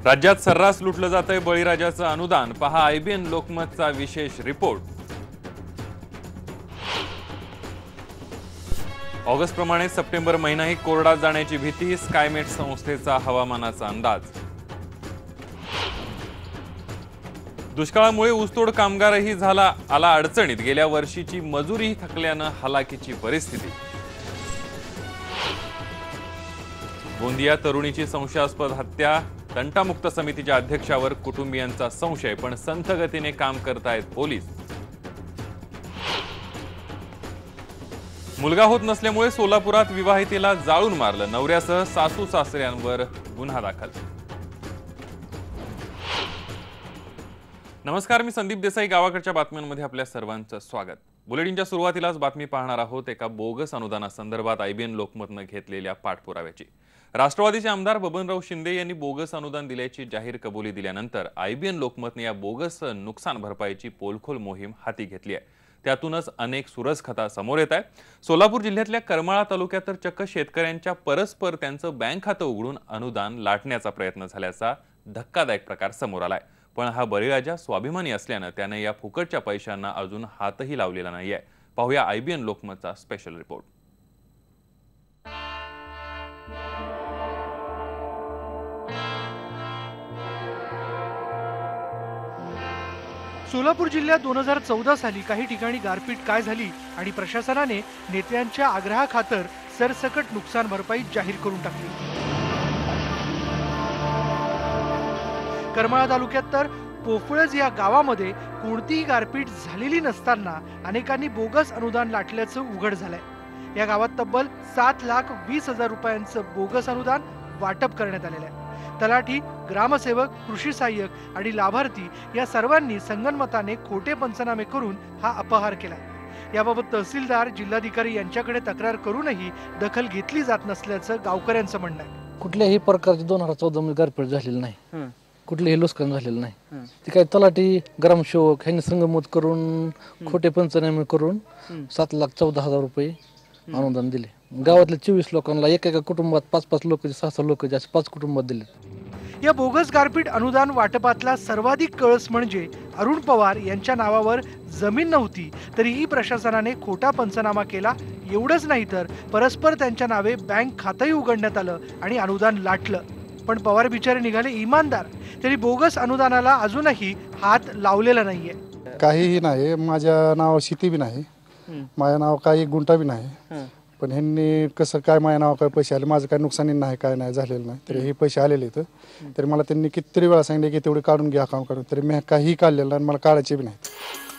राज्यात सर्रास लुटलं जातंय बळीराजाचं अनुदान, पहा आयबीएन लोकमतचा विशेष रिपोर्ट। ऑगस्ट प्रमाणे सप्टेंबर महिनाही कोरडा जाण्याची भीती, स्कायमेट संस्थेचा हवामानाचा अंदाज। दुष्काळामुळे ऊसतोड कामगारही आला अडचणीत, गेल्या वर्षीची मजुरी थकल्यानं हलाखीची परिस्थिती। गोंदिया तरुणीची संशयास्पद हत्या, तंटामुक्त समितीच्या अध्यक्षावर कुटुंबियांचा संशय, पण संथ गतीने काम करतायत पोलीस। मुलगा होत नसल्यामुळे सोलापुरात विवाहितेला जाळून मारलं, नवऱ्यासह सासू सासऱ्यांवर गुन्हा दाखल। नमस्कार, मी संदीप देसाई, गावाकडच्या बातम्यांमध्ये आपल्या सर्वांचं स्वागत। बुलेटिनच्या सुरुवातीलाच बातमी पाहणार आहोत एका बोगस अनुदानासंदर्भात आयबीएन लोकमतने घेतलेल्या पाठपुराव्याची। राष्ट्रवादीचे आमदार बबनराव शिंदे यांनी बोगस अनुदान दिल्याची जाहीर कबुली दिल्यानंतर आयबीएन लोकमतने या बोगस नुकसान भरपाईची पोलखोल मोहीम हाती घेतली आहे। त्यातूनच अनेक सुरजखता समोर येत आहेत। सोलापूर जिल्ह्यातल्या करमाळा तालुक्यात तर चक्क शेतकऱ्यांच्या परस्पर त्यांचं बँक खातं उघडून अनुदान लाटण्याचा प्रयत्न झाल्याचा धक्कादायक प्रकार समोर आलाय। पण हा बळीराजा स्वाभिमानी असल्यानं त्याने या फुकटच्या पैशांना अजून हातही लावलेला नाहीये। पाहूया आयबीएन लोकमतचा स्पेशल रिपोर्ट। सोलापूर जिल्ह्यात 2014 साली काही ठिकाणी गारपीट काय झाली आणि प्रशासनाने नेत्यांच्या आग्रहाखातर सरसकट नुकसान भरपाई जाहीर करून टाकली। करमाळा तालुक्यात तर पोफळज या गावामध्ये कोणतीही गारपीट झालेली नसताना अनेकांनी बोगस अनुदान लाटल्याचं उघड झालंय। या गावात तब्बल 7,20,000 रुपयांचं बोगस अनुदान वाटप करण्यात आलेलं आहे। तलाठी, ग्रामसेवक, कृषी सहाय्यक आणि लाभार्थी या सर्वांनी संगनमताने खोटे पंचनामे करून हा अपहार केलाय। याबाबत तहसीलदार, जिल्हाधिकारी यांच्याकडे तक्रार करूनही दखल घेतली जात नसल्याचं गावकऱ्यांचं म्हणणं आहे। कुठल्याही प्रकारची 2014 मध्ये गारपीट झालेली नाही, कुठलेही नुकसान झालेलं नाही। ती काही तलाठी, ग्रामसेवक यांनी संगमत करून खोटे पंचनामे करून 7,14,000 रुपये अनुदान दिले। गावातल्या 24 लोकांना, एका कुटुंबात 5-5 लोक, 6-6 लोक, असे 5 कुटुंबात दिले। या बोगस गारपीट अनुदान वाटपातला सर्वाधिक कळस म्हणजे अरुण पवार यांच्या नावावर जमीन नव्हती तरीही प्रशासनाने खोटा पंचनामा केला। एवढंच नाही तर परस्पर त्यांच्या नावे बँक खातंही उघडण्यात आलं आणि अनुदान लाटलं। पण पवार बिचारे निघाले इमानदार, तरी बोगस अनुदानाला अजूनही हात लावलेला नाहीये। काहीही नाही, माझ्या नावावर शेती बी नाही, माझ्या नाव काही गुंठा बी नाही। पण ह्यांनी कसं काय माझ्या नाव काय पैसे आले, माझं काय नुकसानी नाही, काय नाही झालेलं नाही, तरी हे पैसे आलेले तर तरी मला त्यांनी कितीतरी वेळा सांगितले की तेवढे काढून घ्या, अकाउंट काढून, तरी मी काही काढलेलं नाही, मला काढायचे बी नाही।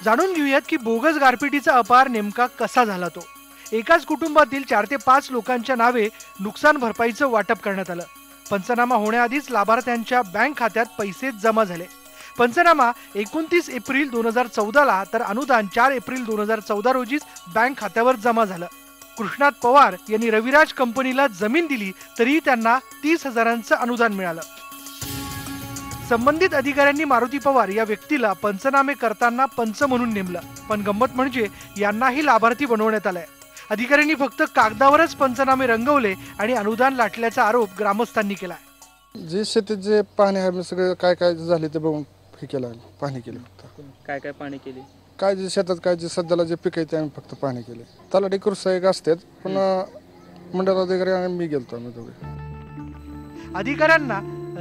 जाणून घेऊयात की बोगस गारपिटीचा अपहार नेमका कसा झाला। तो एकाच कुटुंबातील 4 ते 5 लोकांच्या नावे नुकसान भरपाईचं वाटप करण्यात आलं। पंचनामा होण्याआधीच लाभार्थ्यांच्या बँक खात्यात पैसे जमा झाले। पंचनामा 29 एप्रिल 2014ला तर अनुदान 4 एप्रिल 2014 रोजीच बँक खात्यावर जमा झालं। कृष्णात पवार यांनी रविराज कंपनीला जमीन दिली तरी त्यांना 30,000चं अनुदान मिळालं। संबंधित अधिकाऱ्यांनी मारुती पवार या व्यक्तीला पंचनामे करताना पंच म्हणून नेमलं, पण गंमत म्हणजे यांनाही लाभार्थी बनवण्यात आलंय। अधिकाऱ्यांनी फक्त कागदावरच पंचनामे रंगवले आणि अनुदान लाटल्याचा आरोप ग्रामस्थांनी केलाय। जे शेतीत जे पाणी आहे सगळं काय काय झाले ते बघून हे केलं, पाणी केलं। फक्त काय पाणी केले, काय जे शेतात काय जे सध्याला जे पीक आहे ते आम्ही फक्त पाणी केले। तलाठी, कृषी सहाय्यक असतात, पण मंडळ अधिकारी आणि मी गेलतो, आम्ही दोघे। अधिकाऱ्यांना,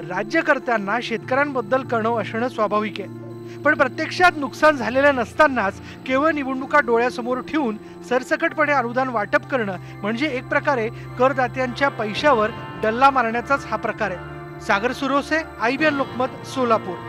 राज्यकर्त्यांना शेतकऱ्यांबद्दल कळणं असणं स्वाभाविक आहे, पण प्रत्यक्षात नुकसान झालेलं नसतानाच केवळ निवडणुका डोळ्यासमोर ठेवून सरसकटपणे अनुदान वाटप करणं म्हणजे एक प्रकारे करदात्यांच्या पैशावर डल्ला मारण्याचाच हा प्रकार आहे। सागर सुरोसे, आयबीएन लोकमत, सोलापूर।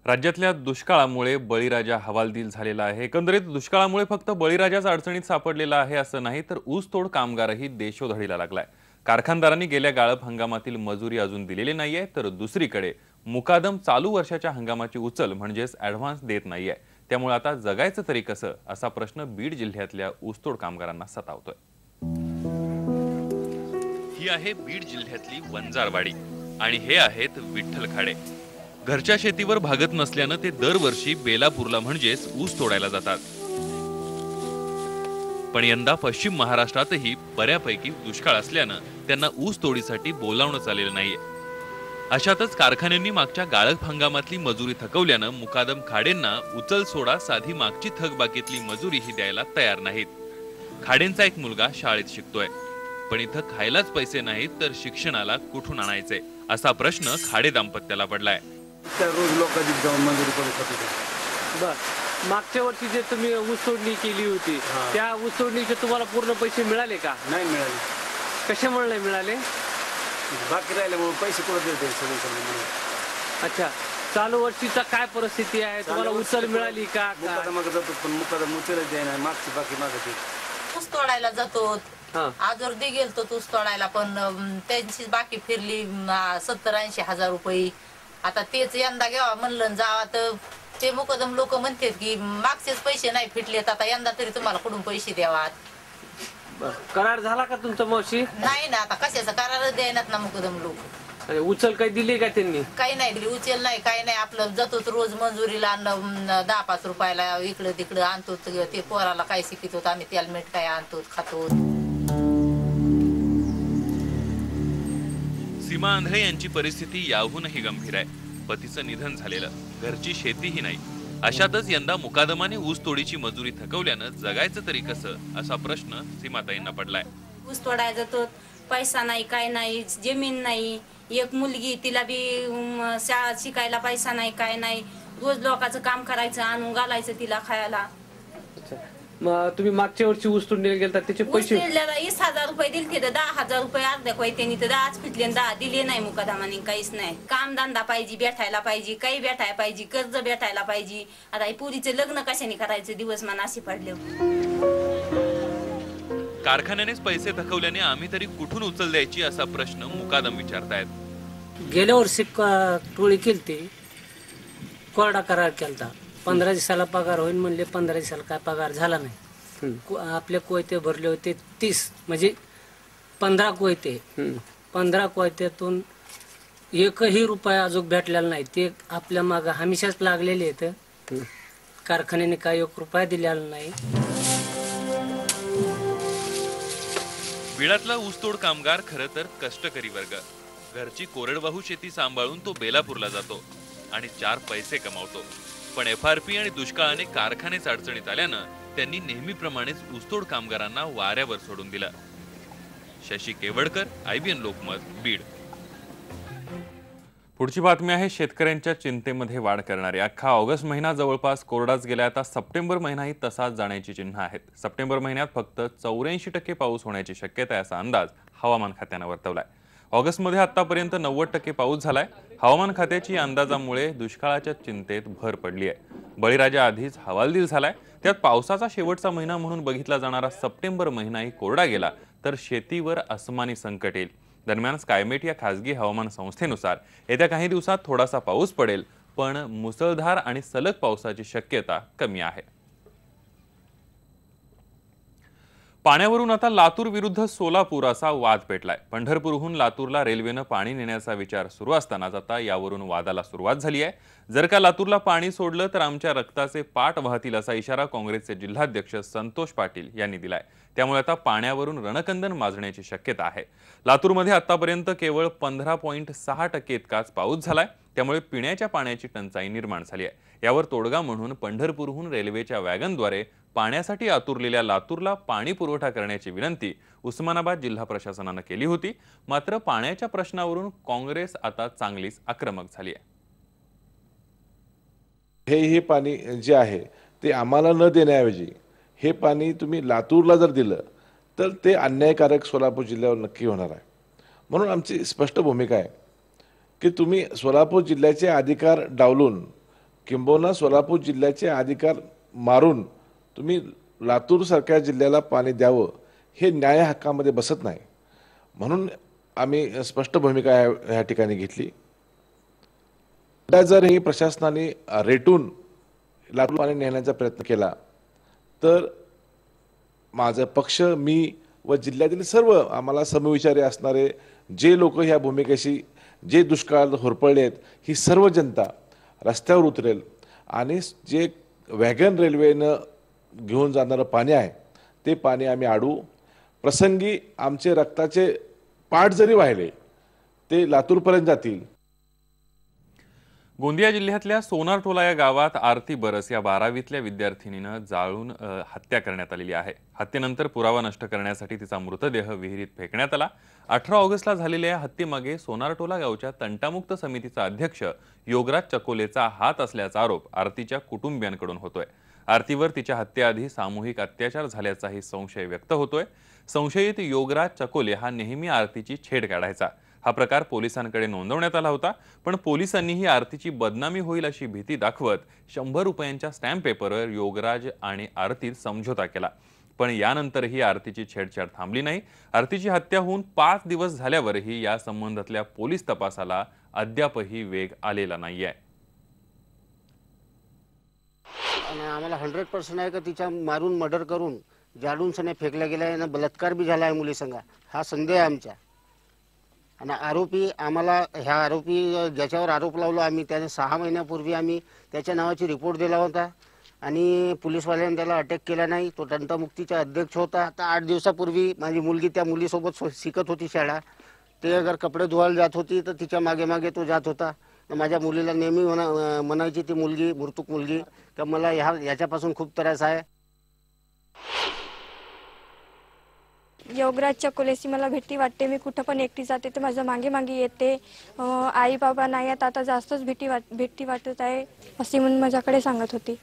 राज्यातल्या दुष्काळामुळे बळीराजा हवालदिल झालेला आहे। एकंदरीत दुष्काळामुळे फक्त बळीराजाच अडचणीत सापडलेला आहे असं नाही, तर ऊसतोड कामगारही देशोधडीला लागलाय। कारखानदारांनी गेल्या गाळप हंगामातील मजुरी अजून दिलेली नाहीये, तर दुसरीकडे मुकादम चालू वर्षाच्या हंगामाची उचल म्हणजेच ॲडव्हान्स देत नाहीये। त्यामुळे आता जगायचं तरी कसं असा प्रश्न बीड जिल्ह्यातल्या ऊसतोड कामगारांना सतावतोय। ही आहे बीड जिल्ह्यातली वंजारवाडी आणि हे आहेत विठ्ठल खाडे। घरच्या शेतीवर भागत नसल्यानं ते दरवर्षी बेलापूरला म्हणजेच ऊस तोडायला जातात। पण यंदा पश्चिम महाराष्ट्रातही बऱ्यापैकी दुष्काळ असल्यानं त्यांना ऊस तोडीसाठी बोलावणं आलेलं नाहीये। अशातच कारखान्यांनी मागच्या गाळप हंगामातली मजुरी थकवल्यानं मुकादम खाडेंना उचल सोडा साधी मागची थकबाकीतली मजुरीही द्यायला तयार नाहीत. खाडेंचा एक मुलगा शाळेत शिकतोय, पण इथं खायलाच पैसे नाहीत तर शिक्षणाला कुठून आणायचे असा प्रश्न खाडे दाम्पत्याला पडलाय. रोज लोकांची जाऊन मजुरी करत होते. बर, मागच्या वर्षी जे तुम्ही ऊसतोडणी केली होती त्या ऊसतोडणीचे तुम्हाला पूर्ण पैसे मिळाले का? नाही मिळाले. कशामुळे नाही मिळाले? बाकी राहिल्यामुळे पैसे परत देते सगळे. अच्छा, चालू वर्षीचा काय परिस्थिती आहे? तुम्हाला उचल मिळाली का? मुकादमाग जातो पण मुकादम उचलच द्याय नाही, मागची बाकी मागते. ऊस तोडायला जातो, आजोर्दी गेलतो ऊस तोडायला, पण त्यांची बाकी फिरली 70-80 हजार रुपये. आता तेच यंदा घ्यावा म्हणलं जावा तर ते मुकदम लोक म्हणतात की मागचेच पैसे नाही फिटलेत, आता यंदा तरी तुम्हाला कुठून पैसे द्यावा. करार झाला का तुमचा मावशी? नाही ना, आता कशाचा करार द्यायनात ना मुकदम लोक. उचल काही दिली का त्यांनी? काही नाही दिली, उचल नाही, काही नाही. आपलं जातो रोज मंजुरीला 10-5 रुपयाला इकडं तिकडं आणतो. ते पोराला काय शिकित होत आम्ही त्याला मीठ काय आणतो खातो. सीमा आंधळे यांची परिस्थिती याहूनही गंभीर आहे. पतीचं निधन झालेलं, घरची शेतीही नाही. अशातच यंदा मुकादमाने ऊस तोडीची मजुरी थकवल्यानं जगायचं तरी कसं असा प्रश्न सीमाताईंना पडलाय. ऊस तोडायला जातो, पैसा नाही, काय नाही, जमीन नाही. एक मुलगी, तिला बी शाळा शिकायला पैसा नाही, काय नाही. रोज लोकांचं काम करायचं, आणून घालायचं तिला खायला. मग तुम्ही मागच्या वर्षी ऊस तोडणीला गेलता त्याचे पैसे? 20,000 रुपये दिले तर 10,000 रुपये अर्ध्या त्यांनी तर 10 फिटले, 10 दिले नाही मुकादमाने. काहीच नाही. काम धंदा पाहिजे, भेटायला पाहिजे, काही भेटायला पाहिजे, कर्ज भेटायला पाहिजे. आता ही पुरीचं लग्न कशाने करायचं दिवस मान असे पडले. कारखान्यानेच पैसे थकवल्याने आम्ही तरी कुठून उचल द्यायची असा प्रश्न मुकादम विचारतायत. गेल्या वर्षी टोळी केलती, कोरडा करार केलता. 15 दिवसाला पगार होईल म्हणले, 15 दिवसाला काय पगार झाला नाही. आपले कोयते भरले होते 30, म्हणजे 15 कोयते. 15 कोयत्यातून एकही रुपया अजून भेटलेला नाही. ते आपल्या मागं हमेशाच लागलेले आहेत. कारखान्याने काय 1 रुपया दिलेला नाही. बीडातला ऊसतोड कामगार खरं तर कष्टकरी वर्ग. घरची कोरडवाहू शेती सांभाळून तो बेलापूरला जातो आणि 4 पैसे कमावतो. पण FRP आणि दुष्काळाने कारखानेच अडचणीत आल्यानं त्यांनी नेहमीप्रमाणेच ऊसतोड कामगारांना वाऱ्यावर सोडून दिलं. शशी केवडकर, IBN लोकमत, बीड. पुढची बातमी आहे शेतकऱ्यांच्या चिंतेमध्ये वाढ करणारी. अख्खा ऑगस्ट महिना जवळपास कोरडाच गेला. आता सप्टेंबर महिनाही तसाच जाण्याची चिन्ह आहेत. सप्टेंबर महिन्यात फक्त 84% पाऊस होण्याची शक्यता आहे असा अंदाज हवामान खात्यानं वर्तवलाय. ऑगस्टमध्ये आतापर्यंत 90% पाऊस झालाय. हवामान खात्याची अंदाजामुळे दुष्काळाच्या चिंतेत भर पडली आहे. बळीराजा आधीच हवालदिल झालाय, त्यात पावसाचा शेवटचा महिना म्हणून बघितला जाणारा सप्टेंबर महिनाही कोरडा गेला तर शेतीवर अस्मानी संकट येईल. दरम्यान स्कायमेट या खासगी हवामान संस्थेनुसार येत्या काही दिवसात थोडासा पाऊस पडेल, पण मुसळधार आणि सलग पावसाची शक्यता कमी आहे. पाण्यावरून आता लातूर विरुद्ध सोलापूर असा वाद पेटलाय. पंढरपूरहून लातूरला रेल्वेनं पाणी नेण्याचा विचार सुरू असतानाच आता यावरून वादाला सुरुवात झाली आहे. जर का लातूरला पाणी सोडलं तर आमच्या रक्ताचे पाट वाहतील असा इशारा काँग्रेसचे जिल्हाध्यक्ष संतोष पाटील यांनी दिलाय. त्यामुळे आता पाण्यावरून रणकंदन माजण्याची शक्यता आहे. लातूरमध्ये आतापर्यंत केवळ 15.6% इतकाच पाऊस झालाय. त्यामुळे पिण्याच्या पाण्याची टंचाई निर्माण झाली आहे. यावर तोडगा म्हणून पंढरपूरहून रेल्वेच्या वॅगनद्वारे पाण्यासाठी आतुरलेल्या लातूरला पाणी पुरवठा करण्याची विनंती उस्मानाबाद जिल्हा प्रशासनानं केली होती. मात्र पाण्याच्या प्रश्नावरून काँग्रेस आता चांगलीच आक्रमक झाली आहे. हे पाणी जे आहे ते आम्हाला न देण्याऐवजी हे पाणी तुम्ही लातूरला जर दिलं तर ते अन्यायकारक सोलापूर जिल्ह्यावर नक्की होणार आहे. म्हणून आमची स्पष्ट भूमिका आहे की तुम्ही सोलापूर जिल्ह्याचे अधिकार डावलून किंबहुना सोलापूर जिल्ह्याचे अधिकार मारून तुम्ही लातूरसारख्या जिल्ह्याला पाणी द्यावं हे न्याय हक्कामध्ये बसत नाही. म्हणून आम्ही स्पष्ट भूमिका ह्या ठिकाणी घेतली. जर ही प्रशासनाने रेटून लातूर पाणी नेण्याचा प्रयत्न केला तर माझा पक्ष, मी व जिल्ह्यातील सर्व आम्हाला समविचारी असणारे जे लोक ह्या भूमिकेशी जे दुष्काळात होरपळले आहेत ही सर्व जनता रस्त्यावर उतरेल आणि जे वॅगन रेल्वेनं घेऊन जाणारं पाणी आहे ते पाणी आम्ही अडवू. प्रसंगी आमचे रक्ताचे पाट जरी वाहिले ते लातूरपर्यंत जातील. गोंदिया जिल्ह्यातल्या सोनारटोला या गावात आरती बरस या 12वीतल्या विद्यार्थिनीनं जाळून हत्या करण्यात आलेली आहे. हत्येनंतर पुरावा नष्ट करण्यासाठी तिचा मृतदेह विहिरीत फेकण्यात आला. 18 ऑगस्टला झालेल्या या हत्येमागे सोनारटोला गावच्या तंटामुक्त समितीचा अध्यक्ष योगराज चकोलेचा हात असल्याचा आरोप आरतीच्या कुटुंबियांकडून होतोय. आरतीवर तिच्या हत्येआधी सामूहिक अत्याचार झाल्याचाही संशय व्यक्त होतोय. संशयित योगराज चकोले हा नेहमी आरतीची छेड काढायचा. हा प्रकार पोलिसांकडे नोंदवण्यात आला होता, पण पोलिसांनीही आरतीची बदनामी होईल अशी भीती दाखवत 100 रुपयांच्या स्टॅम्प पेपरवर योगराज आणि आरतीत समझोता केला. पण यानंतरही आरतीची छेडछाड थांबली नाही. आरतीची हत्या होऊन 5 दिवस झाल्यावरही या संबंधातल्या पोलीस तपासाला अद्यापही वेग आलेला नाहीये. आणि आम्हाला 100% आहे का तिच्या मारून मर्डर करून जाडून सने फेकला गेला आहे, बलात्कार बी झाला आहे मुलीसंग, हा संदेह आहे आमचा. आणि आरोपी आम्हाला ह्या आरोपी ज्याच्यावर आरोप लावला आम्ही त्याने 6 महिन्यापूर्वी आम्ही त्याच्या नावाची रिपोर्ट दिला होता आणि पोलीसवाल्यांनी त्याला अटक केला नाही. तो तंटमुक्तीचा अध्यक्ष होता. आता 8 दिवसापूर्वी माझी मुलगी त्या मुलीसोबत शिकत होती शाळा. ते अगर कपडे धुवायला जात होती तर तिच्या मागे मागे तो जात होता. माझ्या मुलीला नेहमी म्हणायची ती मुलगी मृतक मुलगी का मला याच्यापासून खूप त्रास आहे. योगराज चकोलेची मला भीती वाटते. मी कुठं पण एकटी जाते तर माझ्या मागे मागे येते. आई बाबा नाही आहेत, आता जास्तच भीती वाटत आहे अशी म्हणून माझ्याकडे सांगत होती.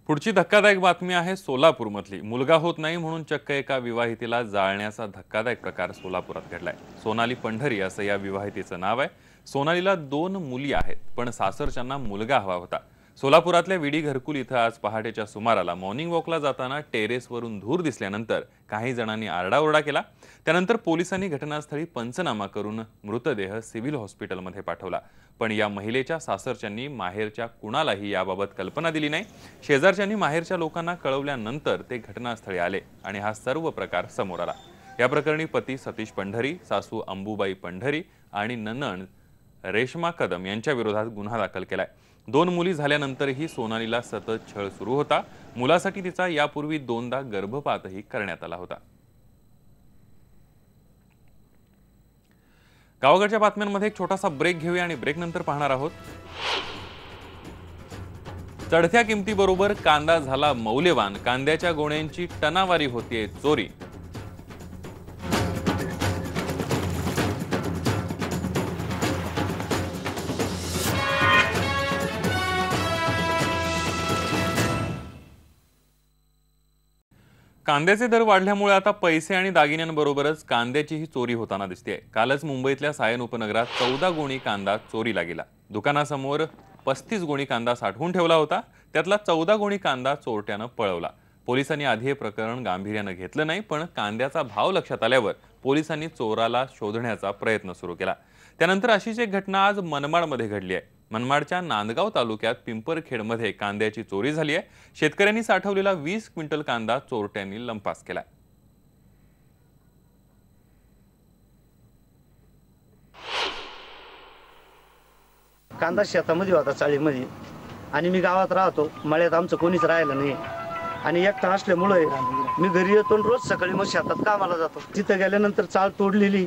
पुढची धक्कादायक बातमी आहे सोलापूरमधली. मुलगा होत नाही म्हणून चक्क एका विवाहितेला जाळण्याचा धक्कादायक प्रकार सोलापुरात घडलाय. सोनाली पंढरी असं या विवाहितेचं नाव आहे. सोनालीला 2 मुली आहेत, पण सासरच्यांना मुलगा हवा होता. सोलापुरातल्या विडी घरकुल इथं आज पहाटेच्या सुमाराला मॉर्निंग वॉकला जाताना टेरेसवरून धूर दिसल्यानंतर काही जणांनी आरडाओरडा केला. त्यानंतर पोलिसांनी घटनास्थळी पंचनामा करून मृतदेह सिव्हिल हॉस्पिटलमध्ये पाठवला. पण या महिलेच्या सासरच्यांनी माहेरच्या कुणालाही याबाबत कल्पना दिली नाही. शेजारच्यांनी माहेरच्या लोकांना कळवल्यानंतर ते घटनास्थळी आले आणि हा सर्व प्रकार समोर आला. या प्रकरणी पती सतीश पंढरी, सासू अंबुबाई पंढरी आणि नणंद रेश्मा कदम यांच्या विरोधात गुन्हा दाखल केलाय. 2 मुली झाल्यानंतरही सोनालीला सतत छळ सुरू होता. मुलासाठी तिचा यापूर्वी 2दा गर्भपातही करण्यात आला होता. गावाकडच्या बातम्यांमध्ये एक छोटासा ब्रेक घेऊया आणि ब्रेक नंतर पाहणार आहोत. चढत्या किमतीबरोबर कांदा झाला मौल्यवान. कांद्याच्या गोण्यांची टनावारी होतीये चोरी. कांद्याचे दर वाढल्यामुळे आता पैसे आणि दागिन्यांबरोबरच कांद्याचीही चोरी होताना दिसते. कालच मुंबईतल्या सायन उपनगरात 14 गोणी कांदा चोरीला गेला. दुकानासमोर 35 गोणी कांदा साठवून ठेवला होता. त्यातला 14 गोणी कांदा चोरट्यानं पळवला. पोलिसांनी आधी हे प्रकरण गांभीर्यानं घेतलं नाही, पण कांद्याचा भाव लक्षात आल्यावर पोलिसांनी चोराला शोधण्याचा प्रयत्न सुरू केला. त्यानंतर अशीच एक घटना आज मनमाडमध्ये घडली आहे. मनमाडच्या नांदगाव तालुक्यात पिंपरखेडमध्ये कांद्याची चोरी झाली आहे. शेतकऱ्यांनी साठवलेला 20 क्विंटल कांदा चोरट्यांनी लंपास केला. कांदा शेतामध्ये होता चाळीमध्ये आणि मी गावात राहतो. मळ्यात आमचं कोणीच राहिलं नाही आणि एकटा असल्यामुळे मी घरी येतो रोज सकाळी मग शेतात कामाला जातो. तिथं गेल्यानंतर चाळ तोडलेली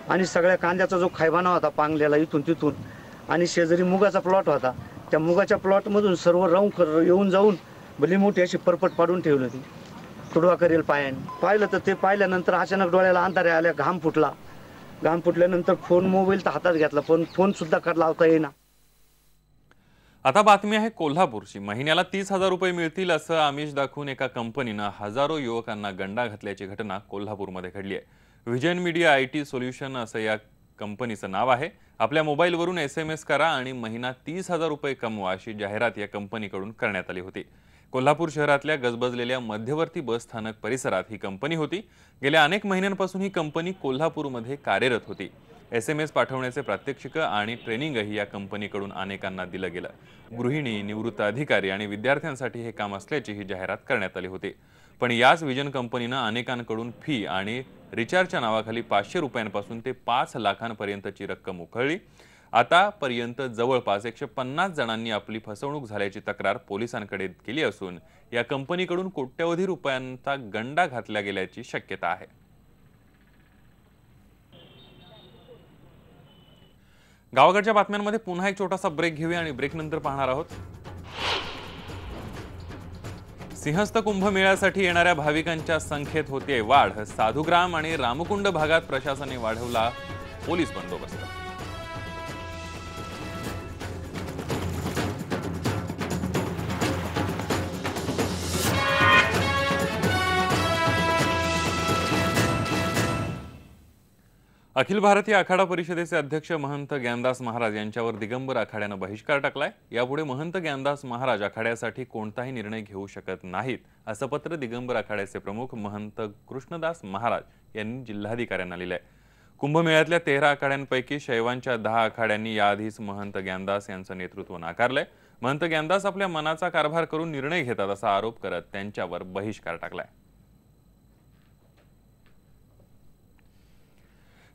आणि सगळ्या कांद्याचा जो खायबाना होता पांगलेला इथून तिथून आणि शेजारी मुगाचा प्लॉट होता. त्या मुगाच्या प्लॉटमधून सर्व राऊंड येऊन जाऊन भली मोठी अशी परपट पाडून ठेवली होती. तुडवा करेल पायाने पाहिलं तर ते पाहिल्यानंतर अचानक डोळ्याला अंधारे आल्या. घाम फुटला. घाम फुटल्यानंतर फोन मोबाईल तर हातात घेतला पण फोन सुद्धा लावता येईना. आता बातमी आहे कोल्हापूरची. महिन्याला 30,000 रुपये मिळतील असं आमिष दाखवून एका कंपनीनं हजारो युवकांना गंडा घातल्याची घटना कोल्हापूरमध्ये घडली आहे. व्हिजन मीडिया IT सोल्युशन असं या कंपनीचं नाव आहे. आपल्या मोबाईलवरून SMS करा आणि महिना 30,000 रुपये कमवा अशी जाहिरात या कंपनीकडून करण्यात आली होती. कोल्हापूर शहरातल्या गजबजलेल्या मध्यवर्ती बस स्थानक परिसरात ही कंपनी होती. गेल्या अनेक महिन्यांपासून ही कंपनी कोल्हापूरमध्ये कार्यरत होती. SMS पाठवण्याचे प्रात्यक्षिक आणि ट्रेनिंगही या कंपनीकडून अनेकांना दिलं गेलं. गृहिणी, निवृत्त अधिकारी आणि विद्यार्थ्यांसाठी हे काम असल्याची ही जाहिरात करण्यात आली होती. पण याच विजन कंपनीनं अनेकांकडून फी आणि रिचार्जच्या नावाखाली 500 रुपयांपासून ते 5 लाखांपर्यंतची रक्कम उकळली. आतापर्यंत जवळपास 150 जणांनी आपली फसवणूक झाल्याची तक्रार पोलिसांकडे केली असून या कंपनीकडून कोट्यवधी रुपयांचा गंडा घातला गेल्याची शक्यता आहे. गावाकडच्या बातम्यांमध्ये पुन्हा एक छोटासा ब्रेक घेऊया आणि ब्रेक नंतर पाहणार आहोत सिंहस्थ कुंभमेळ्यासाठी येणाऱ्या भाविकांच्या संख्येत होते वाढ. साधुग्राम आणि रामकुंड भागात प्रशासनाने वाढवला पोलीस बंदोबस्त. अखिल भारतीय आखाडा परिषदेचे अध्यक्ष महंत ज्ञानदास महाराज यांच्यावर दिगंबर आखाड्यानं बहिष्कार टाकलाय. यापुढे महंत ज्ञानदास महाराज आखाड्यासाठी कोणताही निर्णय घेऊ शकत नाहीत असं पत्र दिगंबर आखाड्याचे प्रमुख महंत कृष्णदास महाराज यांनी जिल्हाधिकाऱ्यांना लिहिलंय. कुंभमेळ्यातल्या 13 आखाड्यांपैकी शैवांच्या 10 आखाड्यांनी याआधीच महंत ज्ञानदास यांचं नेतृत्व नाकारलंय. महंत ज्ञानदास आपल्या मनाचा कारभार करून निर्णय घेतात असा आरोप करत त्यांच्यावर बहिष्कार टाकलाय.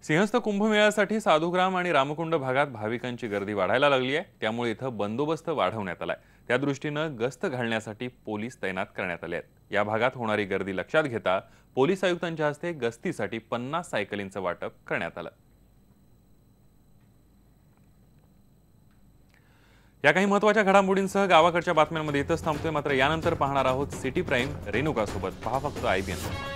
सिंहस्थ कुंभमेळ्यासाठी साधुग्राम आणि रामकुंड भागात भाविकांची गर्दी वाढायला लागली आहे. त्यामुळे इथं बंदोबस्त वाढवण्यात आलाय. त्या दृष्टीनं गस्त घालण्यासाठी पोलीस तैनात करण्यात आले आहेत. या भागात होणारी गर्दी लक्षात घेता पोलीस आयुक्तांच्या हस्ते गस्तीसाठी 50 सायकलींचं वाटप करण्यात आलं. या काही महत्त्वाच्या घडामोडींसह गावाकडच्या बातम्यांमध्ये इथंच थांबतोय. मात्र यानंतर पाहणार आहोत सिटी प्राईम रेणुका सोबत. पहा फक्त IBN.